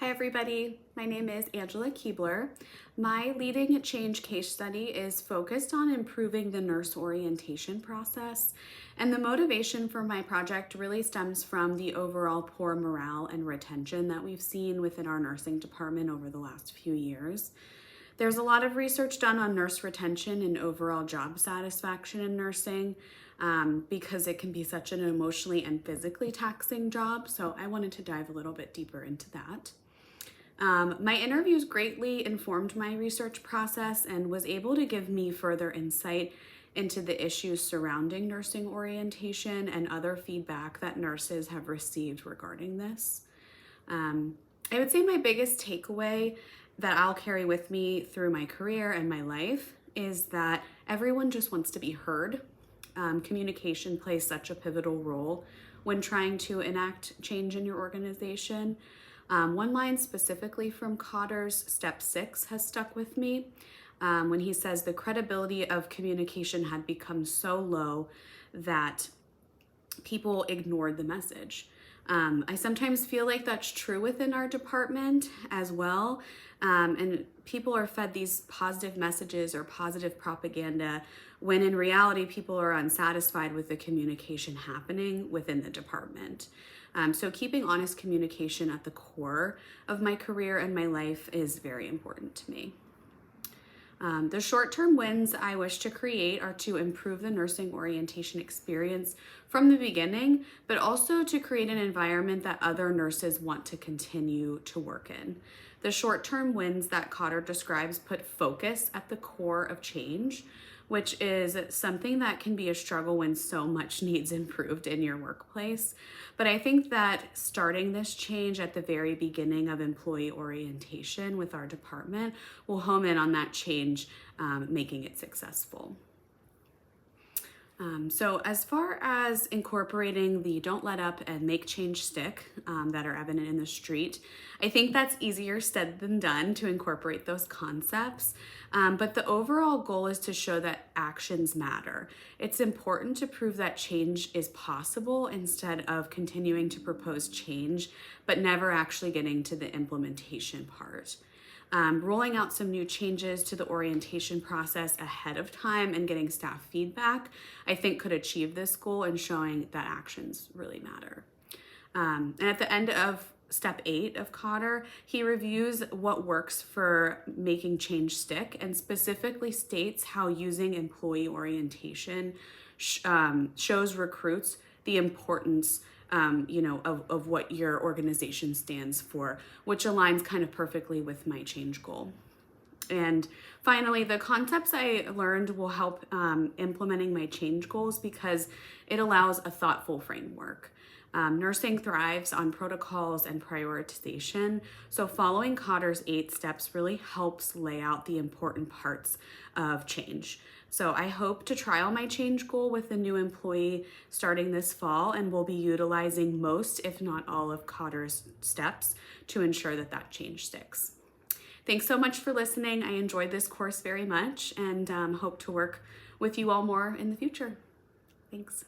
Hi everybody, my name is Angela Keebler. My Leading Change case study is focused on improving the nurse orientation process, and the motivation for my project really stems from the overall poor morale and retention that we've seen within our nursing department over the last few years. There's a lot of research done on nurse retention and overall job satisfaction in nursing because it can be such an emotionally and physically taxing job, so I wanted to dive a little bit deeper into that. My interviews greatly informed my research process and was able to give me further insight into the issues surrounding nursing orientation and other feedback that nurses have received regarding this. I would say my biggest takeaway that I'll carry with me through my career and my life is that everyone just wants to be heard. Communication plays such a pivotal role when trying to enact change in your organization. One line specifically from Kotter's Step 6 has stuck with me when he says the credibility of communication had become so low that people ignored the message. I sometimes feel like that's true within our department as well. And people are fed these positive messages or positive propaganda when in reality people are unsatisfied with the communication happening within the department. So keeping honest communication at the core of my career and my life is very important to me. The short-term wins I wish to create are to improve the nursing orientation experience from the beginning, but also to create an environment that other nurses want to continue to work in. The short-term wins that Kotter describes put focus at the core of change, which is something that can be a struggle when so much needs improved in your workplace. But I think that starting this change at the very beginning of employee orientation with our department will home in on that change, making it successful. So as far as incorporating the don't let up and make change stick that are evident in the street, I think that's easier said than done to incorporate those concepts. But the overall goal is to show that actions matter. It's important to prove that change is possible instead of continuing to propose change, but never actually getting to the implementation part. Rolling out some new changes to the orientation process ahead of time and getting staff feedback, I think could achieve this goal and showing that actions really matter. And at the end of Step 8 of Kotter, he reviews what works for making change stick and specifically states how using employee orientation shows recruits the importance of what your organization stands for, which aligns kind of perfectly with my change goal. And finally, the concepts I learned will help implementing my change goals because it allows a thoughtful framework. Nursing thrives on protocols and prioritization, so following Kotter's 8 steps really helps lay out the important parts of change. So I hope to trial my change goal with a new employee starting this fall, and we'll be utilizing most, if not all, of Kotter's steps to ensure that that change sticks. Thanks so much for listening. I enjoyed this course very much and hope to work with you all more in the future. Thanks.